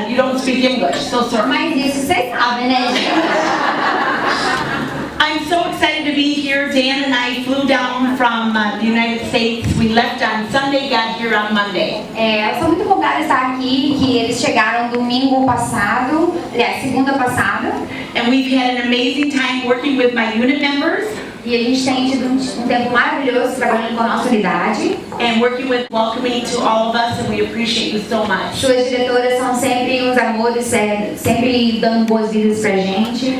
you don't speak English, so sorry. Mas isso vocês sabem, né, gente? I'm so excited to be here. Dan and I flew down from the United States. We left on Sunday, got here on Monday. Eu sou muito empolgada de estar aqui, que eles chegaram domingo passado, aliás, segunda passada. And we've had an amazing time working with my unit members. E a gente tem tido um tempo maravilhoso trabalhando com a nossa unidade. And working with welcoming to all of us, and we appreciate you so much. Suas diretoras são sempre uns amores, sempre dando boas-vindas pra gente.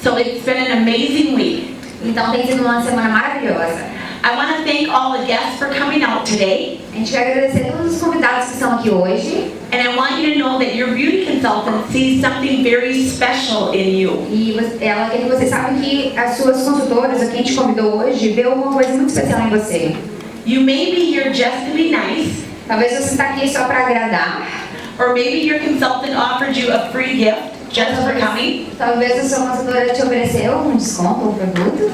So it's been an amazing week. Então tem sido uma semana maravilhosa. I want to thank all the guests for coming out today. A gente quer agradecer a todos os convidados que estão aqui hoje. And I want you to know that your beauty consultant sees something very special in you. E ela quer que vocês saibam que as suas consultoras, a quem te convidou hoje, vê alguma coisa muito especial em você. You may be here just to be nice. Talvez você está aqui só para agradar. Or maybe your consultant offered you a free gift just for coming. Talvez a sua consultora te ofereceu um desconto ou produto.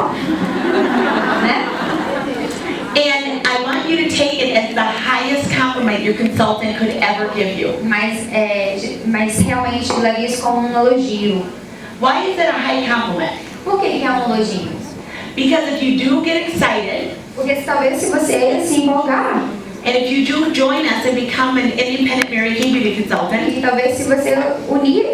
Né? And I want you to take it as the highest compliment your consultant could ever give you. Mas realmente leve isso como um elogio. Why is it a high compliment? Por que é um elogio? Because if you do get excited, Porque talvez se você se empolgar, and if you do join us and become an independent Mary Kay beauty consultant, e talvez se você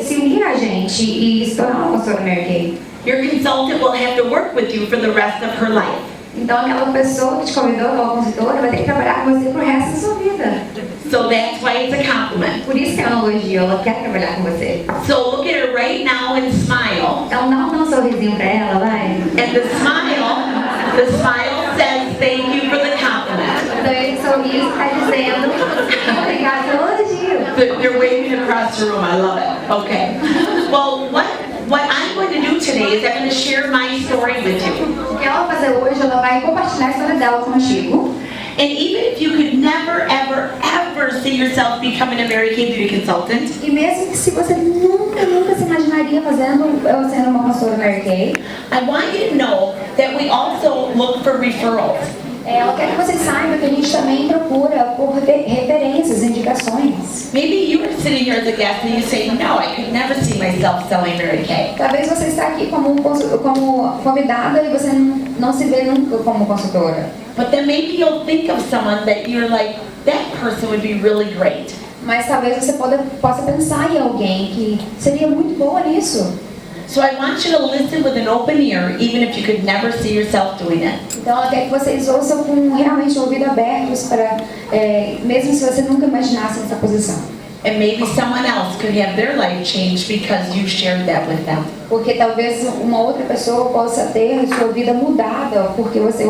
se unir a gente e se tornar uma consultora Mary Kay, your consultant will have to work with you for the rest of her life. então aquela pessoa que te convidou, aquela consultora, vai ter que trabalhar com você pro resto da sua vida. So that's why it's a compliment. Por isso que é um elogio, ela quer trabalhar com você. So look at her right now and smile. Então dá um sorrisinho pra ela, vai. And the smile says thank you for the compliment. Então esse sorriso está dizendo obrigada pelo elogio. They're waving across the room. I love it. Okay. Well, what I'm going to do today is I'm going to share my story with you. O que ela vai fazer hoje, ela vai compartilhar a história dela contigo. And even if you could never, ever, ever see yourself becoming a Mary Kay beauty consultant, E mesmo que se você nunca se imaginaria sendo uma consultora Mary Kay, I want you to know that we also look for referrals. ela quer que vocês saibam que a gente também procura por referências, indicações. Maybe you are sitting here as a guest and you say, no, I could never see myself selling Mary Kay. Talvez você está aqui como convidada e você não se vê nunca como consultora. But then maybe you'll think of someone that you're like, that person would be really great. Mas talvez você possa pensar em alguém que seria muito boa nisso. So I want you to listen with an open ear, even if you could never see yourself doing it. Então ela quer que vocês ouçam com realmente o ouvido abertos para, mesmo se você nunca imaginasse nessa posição. And maybe someone else could have their life changed because you shared that with them. Porque talvez uma outra pessoa possa ter sua vida mudada porque você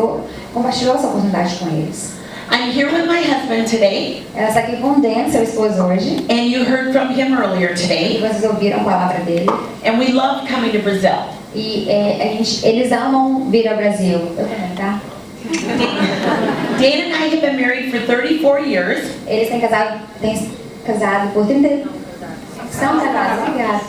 compartilhou essa oportunidade com eles. I'm here with my husband today, Ela está aqui com o Dan, seu esposo, hoje. and you heard from him earlier E today. vocês ouviram a palavra dele. And we love coming to Brazil. E eles amam vir ao Brasil. Eu também, tá? Dan and I have been married for 34 years. Eles têm casado por 30... Estão casados, obrigada.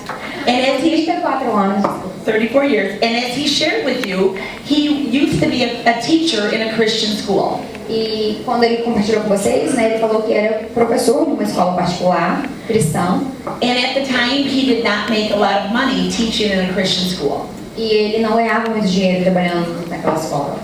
And as he 34 anos. 34 years. And as he shared with you, he used to be a teacher in a Christian school. E quando ele compartilhou com vocês, né, ele falou que era professor numa escola particular, cristão. And at the time, he did not make a lot of money teaching in a Christian school. E ele não ganhava muito dinheiro trabalhando naquela escola.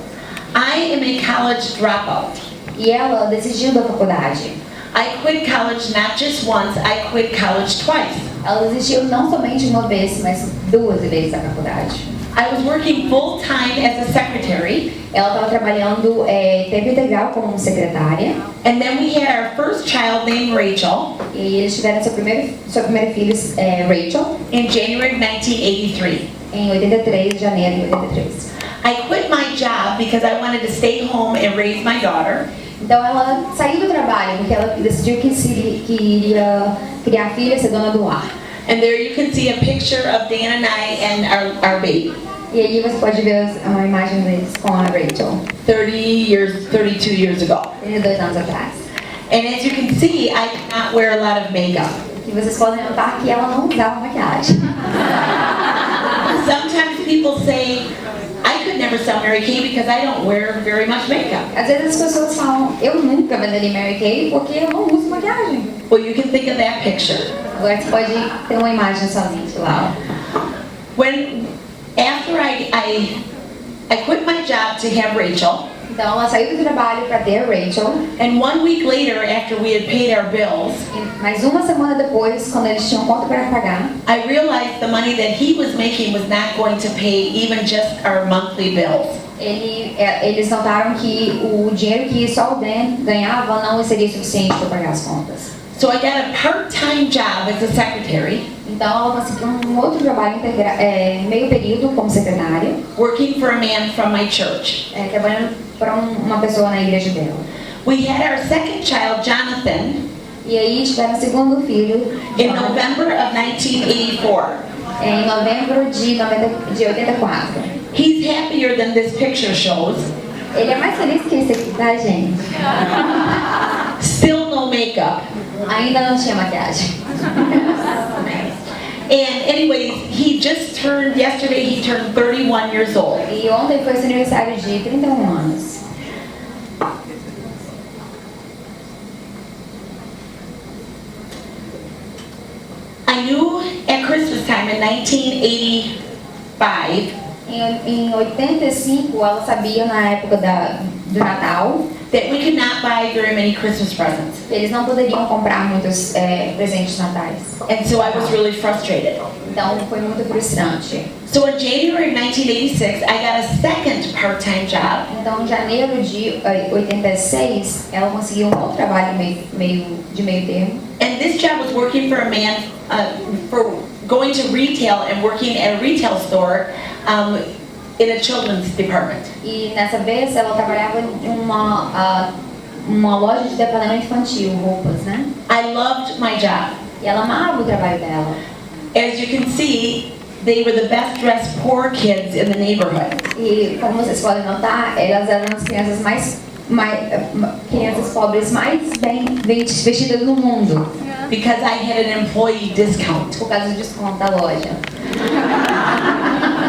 I am a college dropout. E ela desistiu da faculdade. I quit college not just once, I quit college twice. Ela desistiu não somente uma vez, mas 2 vezes da faculdade. I was working full-time as a secretary. Ela estava trabalhando tempo integral como secretária. And then we had our first child named Rachel E eles tiveram sua primeira filha, Rachel, in January of 1983. em 83, janeiro de 83. I quit my job because I wanted to stay home and raise my daughter. Então ela saiu do trabalho porque ela decidiu que iria criar a filha e ser dona do lar. And there you can see a picture of Dan and I and our baby. E aí você pode ver uma imagem deles com a Rachel, 32 years ago. 32 anos atrás. And as you can see, I did not wear a lot of makeup. E vocês podem notar que ela não usava maquiagem. Sometimes people say, I could never sell Mary Kay because I don't wear very much makeup. Às vezes as pessoas falam, eu nunca venderia Mary Kay porque eu não uso maquiagem. Well, you can think of that picture. Agora você pode ter uma imagem na sua mente lá. After I quit my job to have Rachel, Então ela saiu do trabalho para ter a Rachel. and 1 week later, after we had paid our bills, Mas uma semana depois, quando eles tinham conta para pagar, I realized the money that he was making was not going to pay even just our monthly bills. eles notaram que o dinheiro que só o Dan ganhava não seria suficiente para pagar as contas. So I got a part-time job as a secretary, Então ela conseguiu um outro trabalho meio período como secretária, working for a man from my church. trabalhando para uma pessoa na igreja dela. We had our second child, Jonathan, E aí tiveram o segundo filho in November of 1984. em novembro de 84. He's happier than this picture shows. Ele é mais feliz que esse aqui, tá, gente? Still no makeup. Ainda não tinha maquiagem. And anyways, yesterday he turned 31 years old. E ontem foi seu aniversário de 31 anos. I knew at Christmas time in 1985 Em 85, ela sabia na época do Natal that we could not buy very many Christmas presents. que eles não poderiam comprar muitos presentes natais. And so I was really frustrated. Então foi muito frustrante. So in January of 1986, I got a second part-time job. Então em janeiro de 86, ela conseguiu um outro trabalho de meio termo. And this job was working for a man, for going to retail and working at a retail store in a children's department. E nessa vez ela trabalhava em uma loja de departamento infantil, roupas, né? I loved my job. E ela amava o trabalho dela. As you can see, they were the best dressed poor kids in the neighborhood. E como vocês podem notar, elas eram as crianças crianças pobres mais bem vestidas no mundo. Because I had an employee discount. Por causa do desconto da loja.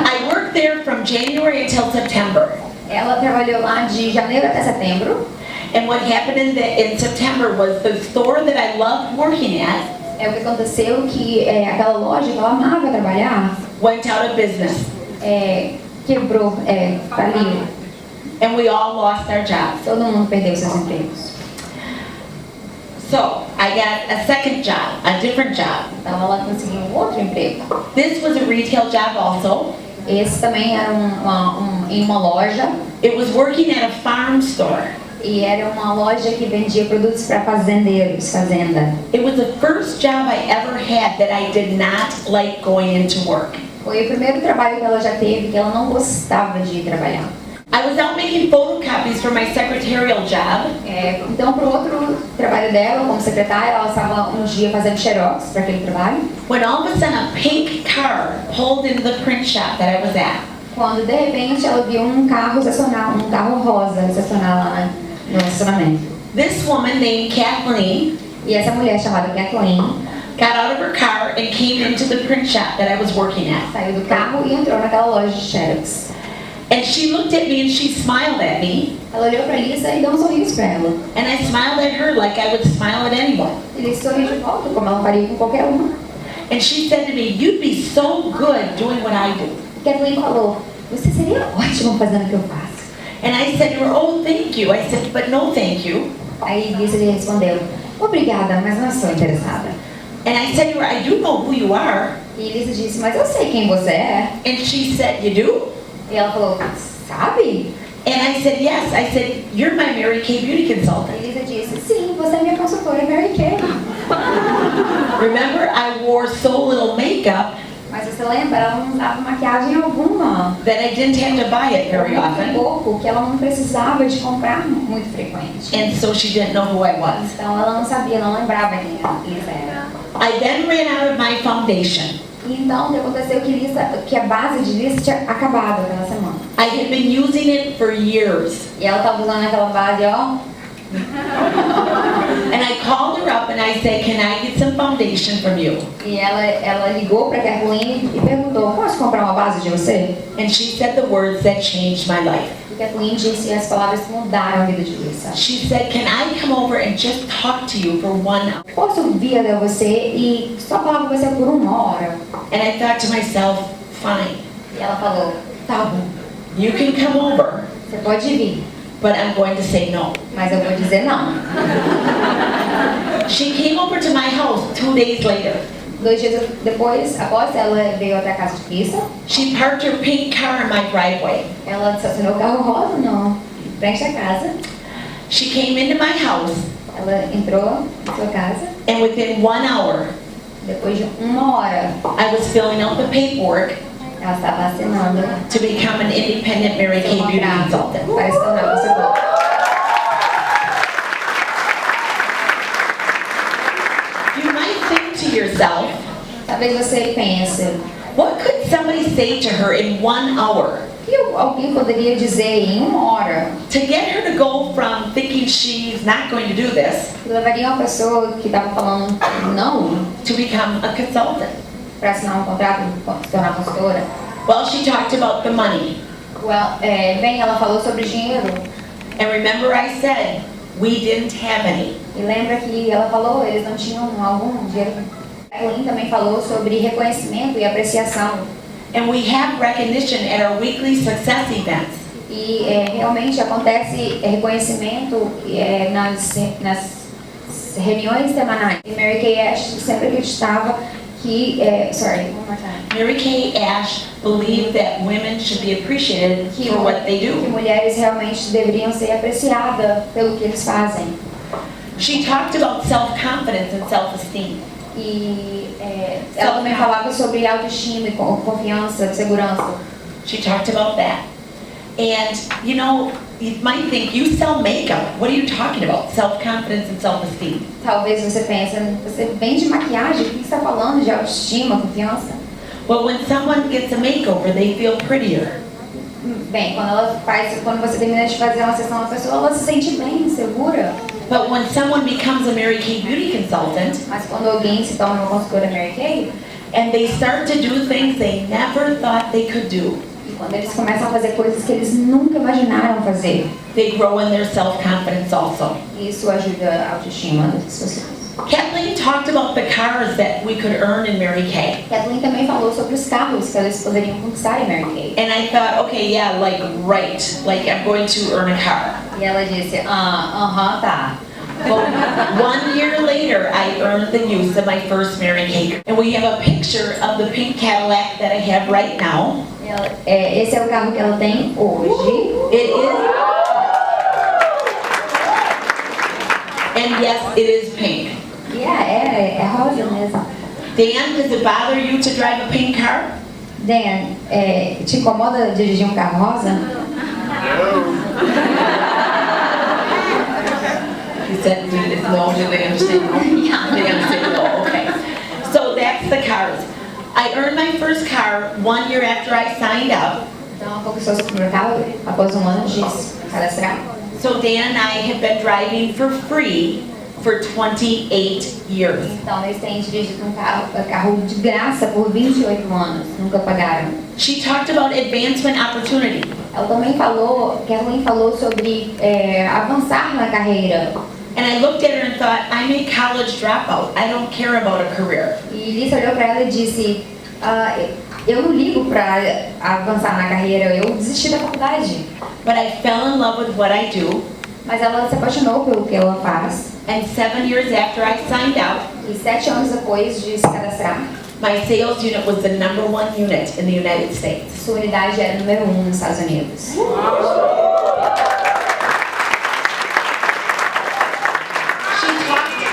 I worked there from January until September. Ela trabalhou lá de janeiro até setembro. And what happened in September was the store that I loved working at O que aconteceu que aquela loja que ela amava trabalhar went out of business. Quebrou, faliu. And we all lost our jobs. Todo mundo perdeu seus empregos. So I got a second job, a different job. Então ela conseguiu um outro emprego. This was a retail job also. Esse também era em uma loja. It was working at a farm store. E era uma loja que vendia produtos para fazendeiros, fazenda. It was the first job I ever had that I did not like going into work. Foi o primeiro trabalho que ela já teve que ela não gostava de ir trabalhar. I was out making photocopies for my secretarial job. Então, para o outro trabalho dela, como secretária, ela estava um dia fazendo xerox para aquele trabalho. When all of a sudden a pink car pulled into the print shop that I was at. Quando de repente ela viu um carro rosa estacionar lá no estacionamento. This woman named Kathleen E essa mulher chamada Kathleen got out of her car and came into the print shop that I was working at. saiu do carro e entrou naquela loja de xerox. And she looked at me and she smiled at me. Ela olhou para Lisa e deu um sorriso para ela. And I smiled at her like I would smile at anyone. E Lisa sorriu de volta, como ela faria com qualquer uma. And she said to me, "You'd be so good doing what I do." Kathleen falou, você seria ótima fazendo o que eu faço. And I said to her, "Oh, thank you." I said, "But no, thank you." Aí Lisa respondeu, obrigada, mas não estou interessada. And I said to her, "I do know who you are." E Lisa disse, mas eu sei quem você é. And she said, "You do?" E ela falou, sabe? And I said, "Yes." I said, "You're my Mary Kay beauty consultant." E Lisa disse, sim, você é minha consultora Mary Kay. Remember, I wore so little makeup Mas você lembra, ela não usava maquiagem alguma. that I didn't have to buy it very Muito often. pouco, que ela não precisava de comprar muito frequente. And so she didn't know who I was. Então ela não sabia, não lembrava quem Lisa era. I then ran out of my foundation. E então o que aconteceu que a base de Lisa tinha acabado aquela semana. I had been using it for years. E ela estava usando aquela base, ó. And I called her up and I said, "Can I get some foundation from you?" E ela ligou para a Kathleen e perguntou, posso comprar uma base de você? And she said the words that changed my life. E Kathleen disse e as palavras mudaram a vida de Luísa. She said, "Can I come over and just talk to you for 1 hour?" Posso vir até você e só falar com você por 1 hora? And I thought to myself, fine, E ela falou, tá bom, you can come over, você pode vir, but I'm going to say no. mas eu vou dizer não. She came over to my house 2 days later. 2 dias depois, após ela veio até a casa de Luísa, She parked her pink car in my driveway. ela estacionou o carro rosa na frente da casa. She came into my house, Ela entrou na sua casa. and within 1 hour, Depois de 1 hora, I was filling out the paperwork ela estava assinando to become an independent Mary seu Kay Beauty contrato consultant. para se tornar consultora. You might think to yourself, Talvez você pense, what could somebody say to her in 1 hour o que alguém poderia dizer em 1 hora to get her to go from thinking she's not going to do this que levaria uma pessoa que estava falando não to become a consultant? para assinar um contrato e se tornar consultora? Well, she talked about the money. Bem, ela falou sobre dinheiro. And remember I said, we didn't have any. E lembra que ela falou, eles não tinham algum dinheiro. A Kathleen também falou sobre reconhecimento e apreciação. And we have recognition at our weekly success events. E realmente acontece reconhecimento nas reuniões semanais. E Mary Kay Ash sempre acreditava que, one more time. Mary Kay Ash believed that women should be appreciated for what they Que do. mulheres realmente deveriam ser apreciadas pelo que eles fazem. She talked about self-confidence and self-esteem. E ela também falava sobre autoestima e confiança, segurança. She talked about that. And, you know, you might think, you sell makeup. What are you talking about? Self-confidence and self-esteem. Talvez você pense, você vende maquiagem, o que você está falando de autoestima, confiança? Well, when someone gets a makeover, they feel prettier. Bem, quando você termina de fazer uma sessão, a pessoa ela se sente bem, segura. But when someone becomes a Mary Kay Beauty consultant, Mas quando alguém se torna uma consultora Mary Kay, and they start to do things they never thought they could do, e quando eles começam a fazer coisas que eles nunca imaginaram fazer, they grow in their self-confidence also. isso ajuda a autoestima das pessoas. Kathleen talked about the cars that we could earn in Mary Kay. Kathleen também falou sobre os carros que eles poderiam conquistar em Mary Kay. And I thought, okay, yeah, like I'm going to earn a car. E ela disse, tá. Well, 1 year later, I earned the use of my first Mary Kay. And we have a picture of the pink Cadillac that I have right now. Esse é o carro que ela tem hoje. It is. And yes, it is pink. E é rosa mesmo. Dan, does it bother you to drive a pink car? Dan, te incomoda dirigir um carro rosa? He said, no, do they understand? Yeah. They understand, no, okay. So that's the cars. I earned my first car 1 year after I signed up. Então, ela conquistou seu primeiro carro após 1 ano de cadastrar. So Dan and I have been driving for free for 28 years. Então, eles têm dirigido um carro de graça por 28 anos, nunca pagaram. She talked about advancement opportunity. Ela também falou sobre avançar na carreira. And I looked at her and thought, I'm a college dropout. I don't care about a career. E Lisa olhou para ela e disse, eu não ligo para avançar na carreira, eu desisti da faculdade. But I fell in love with what I do. Mas ela se apaixonou pelo que ela faz. And 7 years after I signed up, E 7 anos depois de se cadastrar, my sales unit was the #1 unit in the United States. sua unidade era número 1 nos Estados Unidos.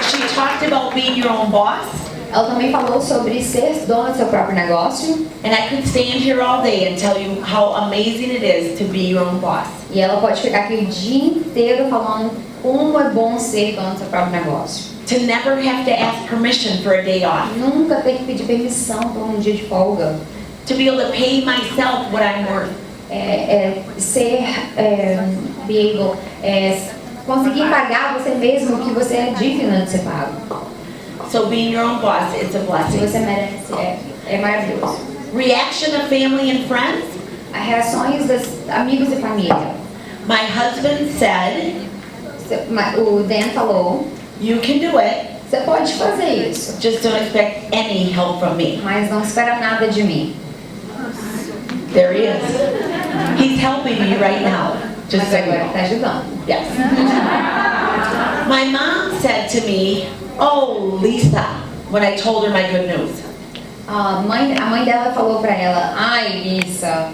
She talked about being your own boss. Ela também falou sobre ser dona do seu próprio negócio. And I could stand here all day and tell you how amazing it is to be your own boss. E ela pode ficar aqui o dia inteiro falando como é bom ser dona do seu próprio negócio. To never have to ask permission for a day off. Nunca ter que pedir permissão por um dia de folga. To be able to pay myself what I'm worth. Conseguir pagar você mesmo o que você é digna de ser pago. So being your own boss is a Se blessing. você merece, é maravilhoso. Reaction of family and friends. As reações dos amigos e família. My husband said, O Dan falou, you can do it, você pode fazer isso, just don't expect any help from me. mas não espera nada de mim. There he is. He's helping me right now. Just Mas so you agora know. está ajudando. Yes. My mom said to me, oh, Lisa, when I told her my good news. A mãe dela falou pra ela, ai, Lisa.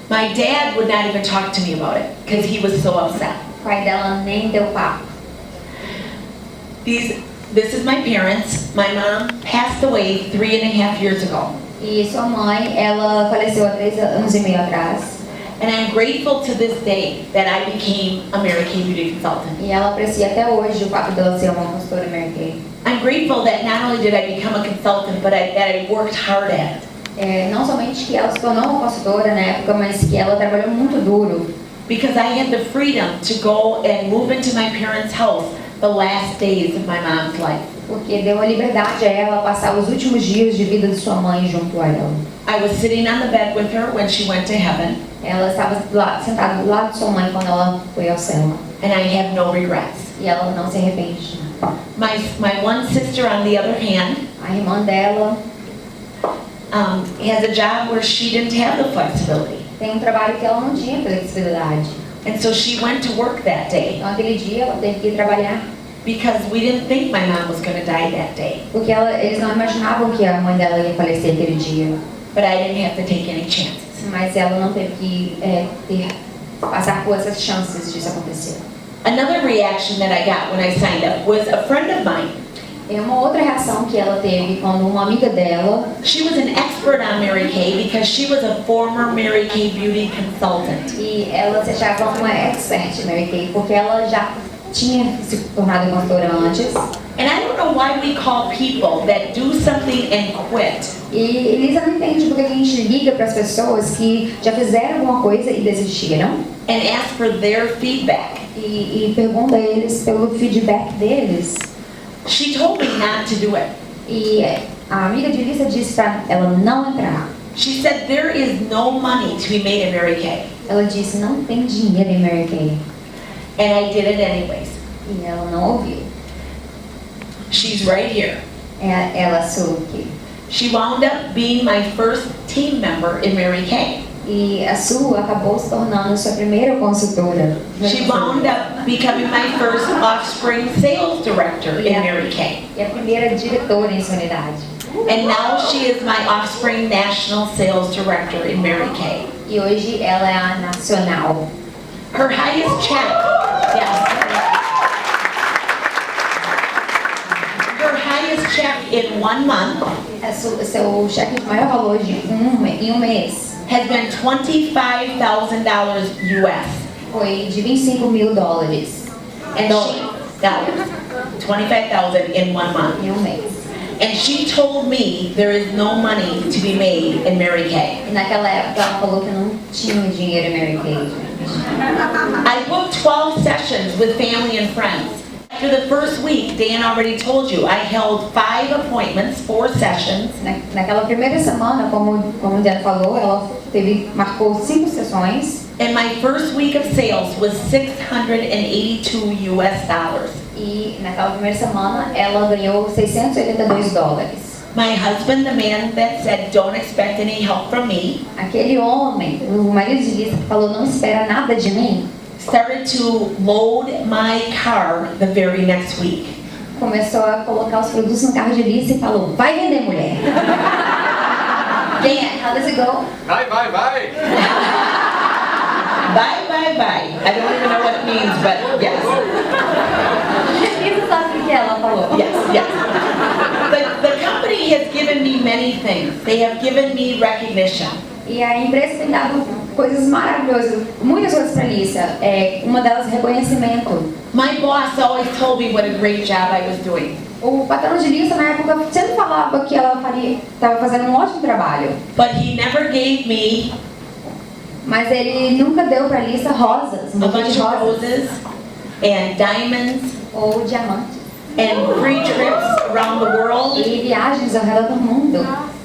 My dad would not even talk to me about it because he was so upset. O pai dela nem deu papo. This is my parents. My mom passed away 3.5 years ago. E sua mãe, ela faleceu há 3 anos e meio atrás. And I'm grateful to this day that I became a Mary Kay beauty consultant. E ela aprecia até hoje o fato dela ser uma consultora Mary Kay. I'm grateful that not only did I become a consultant, but that I worked hard at it. Não somente que ela se tornou uma consultora na época, mas que ela trabalhou muito duro. Because I had the freedom to go and move into my parents' house the last days of my mom's life. Porque deu a liberdade a ela passar os últimos dias de vida de sua mãe junto a ela. I was sitting on the bed with her when she went to heaven. Ela estava sentada do lado de sua mãe quando ela foi ao céu. And I have no regrets. E ela não se arrepende. My one sister, on the other hand, A irmã dela has a job where she didn't have the flexibility. tem trabalho que ela não tinha flexibilidade. And so she went to work that day Então aquele dia ela teve que ir trabalhar. because we didn't think my mom was going to die that day. Porque eles não imaginavam que a mãe dela ia falecer aquele dia. But I didn't have to take any chances. Mas ela não teve que passar por essas chances disso acontecer. Another reaction that I got when I signed up was a friend of mine. E uma outra reação que ela teve quando uma amiga dela, She was an expert on Mary Kay because she was a former Mary Kay beauty consultant. e ela se achava uma expert em Mary Kay, porque ela já tinha se tornado consultora antes. And I don't know why we call people that do something and quit. E Elisa não entende porque a gente liga para as pessoas que já fizeram alguma coisa e desistiram And ask for their feedback. e pergunta a eles pelo feedback deles. She told me not to do it. E a amiga de Elisa disse para ela não entrar. She said there is no money to be made in Mary Kay. Ela disse não tem dinheiro em Mary Kay. And I did it anyways. E ela não ouviu. She's right here. Ela soube que. She wound up being my first team member in Mary Kay. E a Su acabou se tornando sua primeira consultora. She wound up becoming my first offspring sales director in Mary Kay. E a primeira diretora em sua unidade. And now she is my offspring national sales director in Mary Kay. E hoje ela é a nacional. Her highest check, yes. Her highest check in 1 month Seu cheque de maior valor em um mês has been $25,000 US. foi de $25.000 And dollars. 25,000 in 1 month. em um mês. And she told me there is no money to be made in Mary Kay. E naquela época ela falou que não tinha dinheiro em Mary Kay. I booked 12 sessions with family and friends. After the first week, Dan already told you, I held 5 appointments, 4 sessions. Naquela primeira semana, como o Dan falou, ela marcou 5 sessões. And my first week of sales was $682 US. E naquela primeira semana ela ganhou $682. My husband, the man that said, don't expect any help from me, Aquele homem, o marido de Lisa, que falou não espera nada de mim, started to load my car the very next week. começou a colocar os produtos no carro de Lisa e falou, vai vender, mulher. Dan, how does it go? Vai, vai, vai! Bye, bye, bye. I don't even know what it means, but yes. Lisa sabe o que ela falou. Yes, yes. The company has given me many things. They have given me recognition. E a empresa tem dado coisas maravilhosas, muitas coisas para Lisa. Uma delas é reconhecimento. My boss always told me what a great job I was doing. O patrão de Lisa na época sempre falava que ela estava fazendo um ótimo trabalho. But he never gave me Mas ele nunca deu para Lisa rosas, a buquê bunch de of rosas roses and diamonds ou diamantes. and free trips around the world. E viagens ao redor do mundo.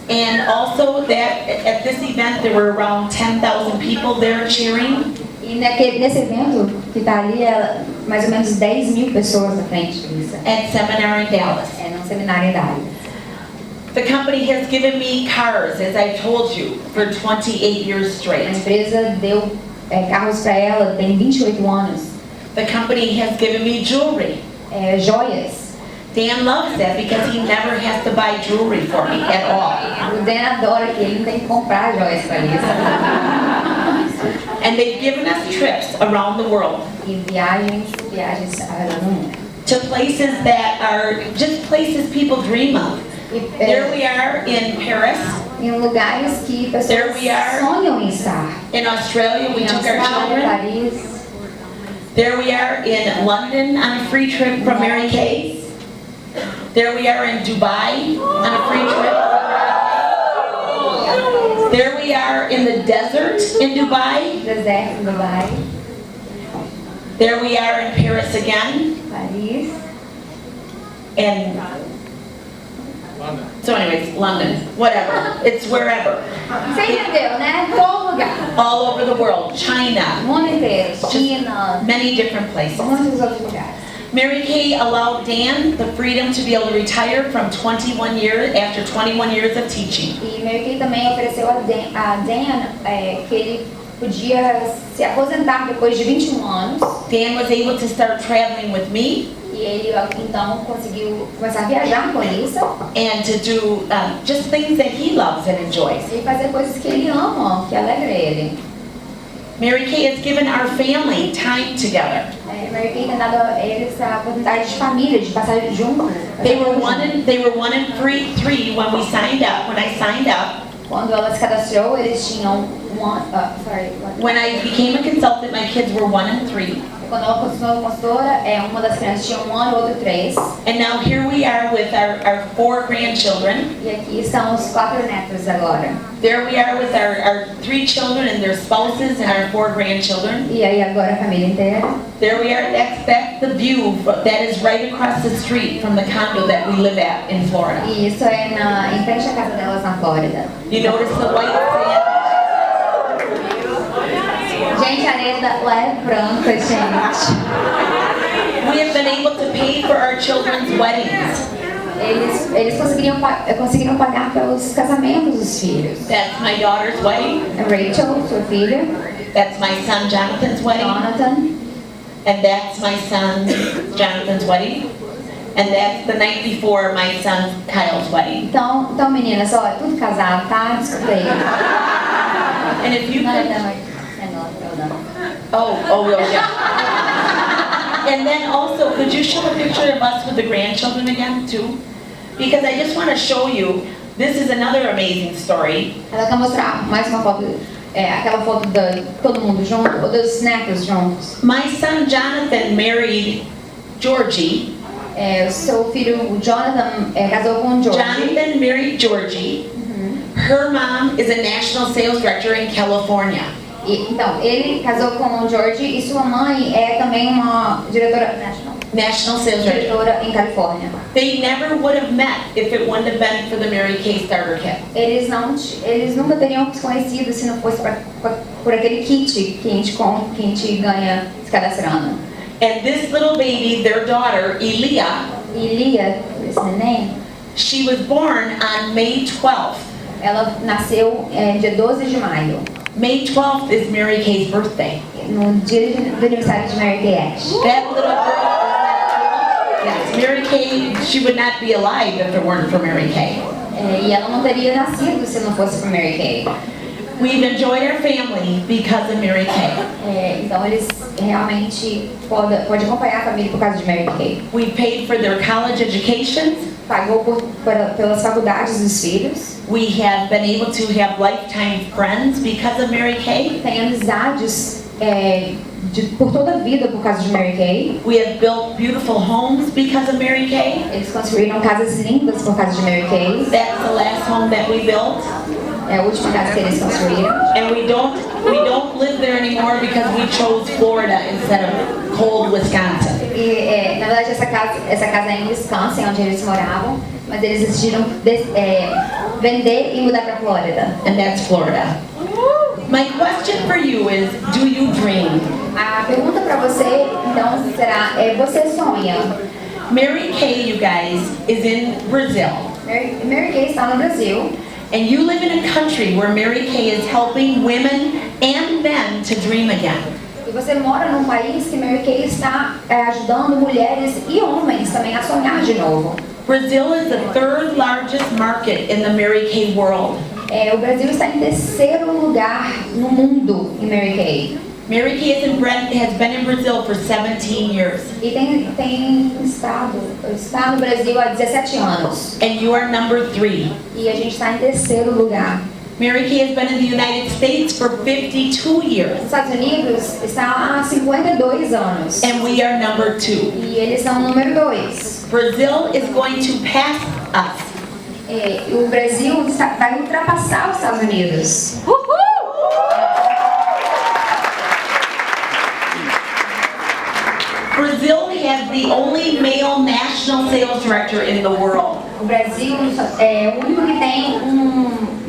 And also that at this event there were around 10,000 people there cheering. E nesse evento que tá ali, mais ou menos 10 mil pessoas na frente disso. at seminar in Dallas. É num seminário em Dallas. The company has given me cars, as I told you, for 28 years A straight. empresa deu carros para ela, tem 28 anos. The company has given me jewelry. Joias. Dan loves that because he never has to buy jewelry for me at all. O Dan adora que ele não tem que comprar joias para isso. And they've given us trips around the world E viagens ao mundo. to places that are just places people dream of. There we are in Paris. Em lugares que pessoas There we are. sonham em estar. In Australia, we Em took our Austrália, children. Paris. There we are in London on a free trip from Mary Kay. There we are in Dubai on a free trip. There we are in the desert in Dubai. Deserto, Dubai, There we are in Paris again. Paris. And so anyways, London, whatever. It's wherever. Você entendeu, né? Todo lugar. All over the world. O China. mundo inteiro. China. Many different places. Muitos outros lugares. Mary Kay allowed Dan the freedom to be able to retire from 21 years after 21 years of teaching. E Mary Kay também ofereceu a Dan que ele podia se aposentar depois de 21 anos. Dan was able to start traveling with me E ele então conseguiu começar a viajar com isso and to do just things that he loves and enjoys. e fazer coisas que ele ama, que alegra ele. Mary Kay has given our family time together. Mary Kay tem dado a eles a oportunidade de família, de passar junto. They were one and three when we signed up. When I signed up, Quando ela se cadastrou, eles tinham when I became a consultant, my kids were 1 and 3. Quando ela continuou consultora, uma das crianças tinha 1 ano, outra 3. And now here we are with our 4 grandchildren. E aqui estão os 4 netos agora. There we are with our 3 children and their spouses and our 4 grandchildren. E aí agora a família inteira. There we are. That's the view that is right across the street from the condo that we live at in Florida. E isso é em frente à casa delas na Flórida. You notice the white sand? Gente, a areia lá é branca, gente. We have been able to pay for our children's weddings. Eles conseguiram pagar pelos casamentos dos filhos. That's my daughter's wedding. Rachel, sua filha. That's my son Jonathan's wedding. Jonathan. And that's my son Jonathan's wedding. And that's the night before my son Kyle's wedding. Então meninas, ó, é tudo casado, tá? Desculpa aí. And if you Não, could... Oh, yeah. And then also, could you show a picture of us with the grandchildren again, too? Because I just want to show you, this is another amazing story. Ela quer mostrar mais uma foto, aquela foto de todo mundo junto, ou dos netos juntos. My son Jonathan married Georgie. O seu filho, o Jonathan, casou com Georgie. Jonathan married Georgie. Her mom is a national sales director in California. Então, ele casou com o Georgie e sua mãe é também uma diretora National sales director. em Califórnia. They never would have met if it wouldn't have been for the Mary Kay Starter Kit. Eles nunca teriam se conhecido se não fosse por aquele kit que a gente ganha se cadastrando. And this little baby, their daughter, Elia, esse neném, she was born on May 12th. Ela nasceu dia 12 de maio. May 12th is Mary Kay's birthday. No dia do aniversário de Mary Kay Ash. That little girl, yes, Mary Kay, she would not be alive if it weren't for Mary Kay. E ela não teria nascido se não fosse por Mary Kay. We've enjoyed our family because of Mary Kay. Então eles realmente podem acompanhar a família por causa de Mary Kay. We paid for their college educations. Pagou pelas faculdades dos filhos. We have been able to have lifetime friends because of Mary Kay. Tem amizades por toda a vida por causa de Mary Kay. We have built beautiful homes because of Mary Kay. Eles construíram casas lindas por causa de Mary Kay. That's the last home that we built. É a última casa que eles construíram. And we don't live there anymore because we chose Florida instead of cold Wisconsin. E na verdade essa casa é em Wisconsin, onde eles moravam, mas eles decidiram vender e mudar para Flórida. And that's Florida. My question for you is, do you dream? A pergunta para você, então, será, você sonha? Mary Kay, you guys, is in Brazil. Mary Kay está no Brasil. And you live in a country where Mary Kay is helping women and men to dream again. E você mora num país que Mary Kay está ajudando mulheres e homens também a sonhar de novo. Brazil is the third largest market in the Mary Kay world. O Brasil está em terceiro lugar no mundo em Mary Kay. Mary Kay has been in Brazil for 17 years. E está no Brasil há 17 anos. And you are number 3. E a gente está em terceiro lugar. Mary Kay has been in the United States for 52 years. Nos Estados Unidos está há 52 anos. And we are number 2. E eles são o número 2. Brazil is going to pass us. O Brasil vai ultrapassar os Estados Unidos. Brazil has the only male national sales director in the world. O Brasil é o único que tem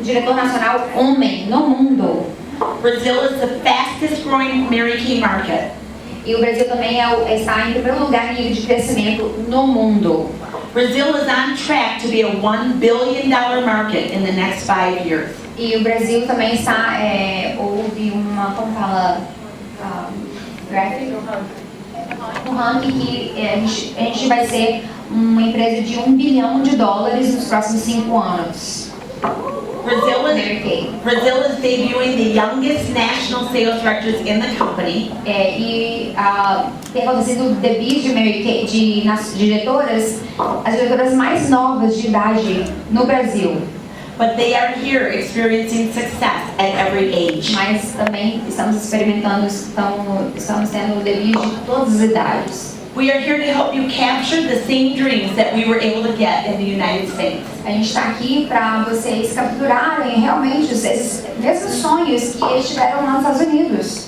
diretor nacional homem no mundo. Brazil is the fastest growing Mary Kay market. E o Brasil também está em primeiro lugar em nível de crescimento no mundo. Brazil is on track to be a $1 billion market in the next 5 years. E o Brasil também está, houve uma, como fala, um ranking que a gente vai ser uma empresa de $1 bilhão nos próximos 5 anos. Brazil is debuting the youngest national sales directors in the company. Tem acontecido o debut de Mary Kay, as diretoras mais novas de idade no Brasil. But they are here experiencing success at every age. Mas também estamos experimentando, estamos tendo o debut de todas as idades. We are here to help you capture the same dreams that we were able to get in the United States. A gente está aqui para vocês capturarem realmente esses mesmos sonhos que eles tiveram lá nos Estados Unidos.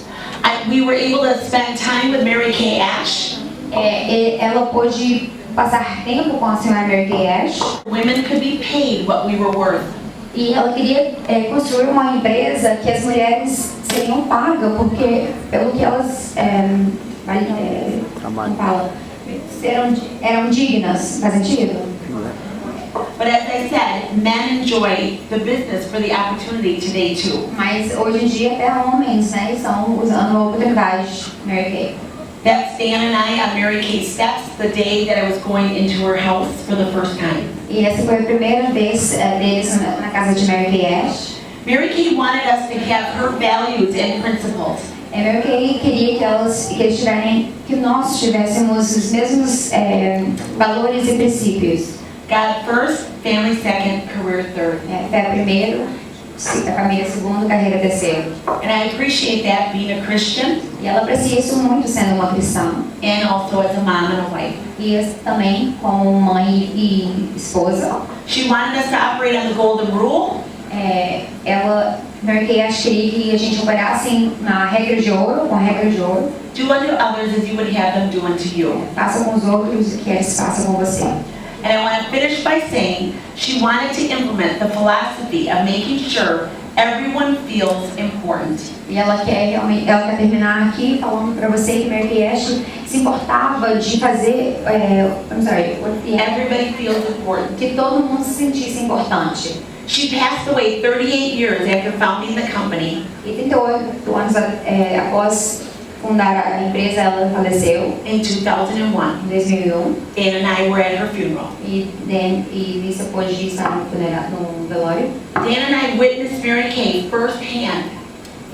We were able to spend time with Mary Kay Ash. Ela pôde passar tempo com a senhora Mary Kay Ash. Women could be paid what we were worth. E ela queria construir uma empresa que as mulheres seriam pagas pelo que elas eram dignas. Faz sentido? But as I said, men enjoy the business for the opportunity today too. Mas hoje em dia até homens, estão usando a oportunidade Mary Kay. That's Dan and I on Mary Kay steps the day that I was going into her house for the first time. E essa foi a primeira vez deles na casa de Mary Kay Ash. Mary Kay wanted us to have her values and principles. Mary Kay queria que nós tivéssemos os mesmos valores e princípios. God first, family second, career third. Fé primeiro, a família segundo, carreira terceiro. And I appreciate that being a Christian. E ela aprecia isso muito sendo uma cristã. And also as a mom and a wife. E também como mãe e esposa. She wanted us to operate on the golden rule. Mary Kay Ash queria que a gente operasse na regra de ouro, com a regra de ouro. Do unto others as you would have them do unto you. Faça com os outros o que eles façam com você. And I want to finish by saying she wanted to implement the philosophy of making sure everyone feels important. E ela quer terminar aqui falando para você que Mary Kay Ash se importava de fazer, Everybody feels important. Que todo mundo se sentisse importante. She passed away 38 years after founding the company. E 38 anos após fundar a empresa, ela faleceu. In 2001. Em 2001. Dan and I were at her funeral. E Lisa pôde estar no velório. Dan and I witnessed Mary Kay firsthand.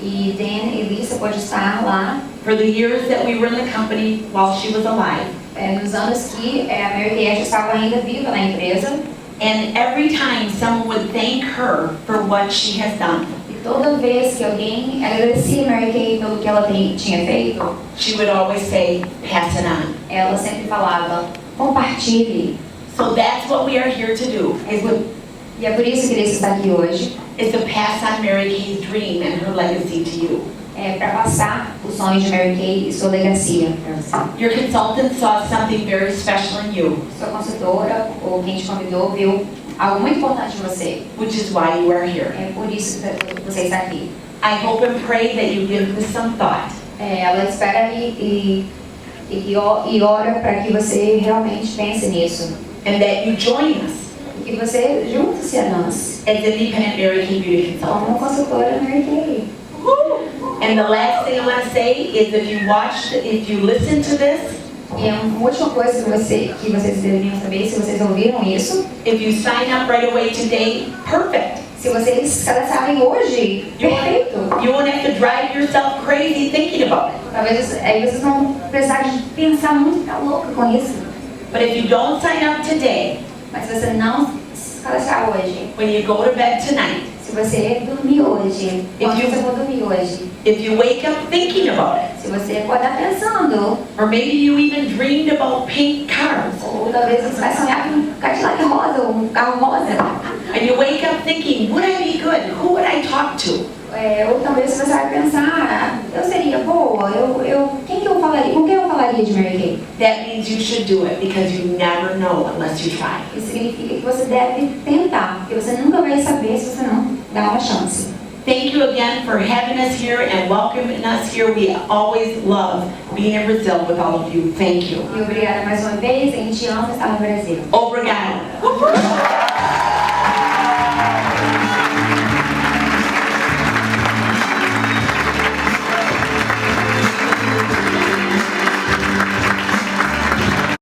E Dan e Lisa pôde estar lá. For the years that we were in the company while she was alive. Nos anos que a Mary Kay Ash estava ainda viva na empresa. And every time someone would thank her for what she has done. Toda vez que alguém agradecia Mary Kay pelo que ela tinha feito, she would always say, pass it on. Ela sempre falava, compartilhe. So that's what we are here to do. E é por isso que Lisa está aqui hoje. Is to pass on Mary Kay's dream and her legacy to you. Para passar os sonhos de Mary Kay e sua legacia para você. Your consultant saw something very special in you. Sua consultora ou quem te convidou viu algo muito importante em você. Which is why you are here. É por isso que você está aqui. I hope and pray that you give this some thought. Ela espera e ora para que você realmente pense nisso. And that you join us Que você junte-se a nós as independent Mary Kay beauty como consultants. consultora Mary Kay. And the last thing I want to say is if you listen to this, E uma última coisa que vocês deveriam saber, se vocês ouviram isso, if you sign up right away today, perfect. se vocês se cadastrarem hoje, perfeito. You won't have to drive yourself crazy thinking about it. Talvez aí vocês vão precisar de pensar muito, ficar louca com isso. But if you don't sign up today, Mas se você não se cadastrar hoje, when you go to bed tonight, se você dormir hoje, quando você for dormir hoje, if you wake up thinking about it, se você acordar pensando, or maybe you even dreamed about pink cars, ou talvez você vai sonhar com um Cadillac rosa ou um carro rosa, and you wake up thinking, would I be good? Who would I talk to? ou talvez você vai pensar, eu seria boa, com quem eu falaria de Mary Kay? That means you should do it because you never know unless you try. Isso significa que você deve tentar, porque você nunca vai saber se você não dar uma chance. Thank you again for having us here and welcoming us here. We always love being in Brazil with all of you. Thank you. E obrigada mais uma vez, a gente ama estar no Brasil. Obrigado.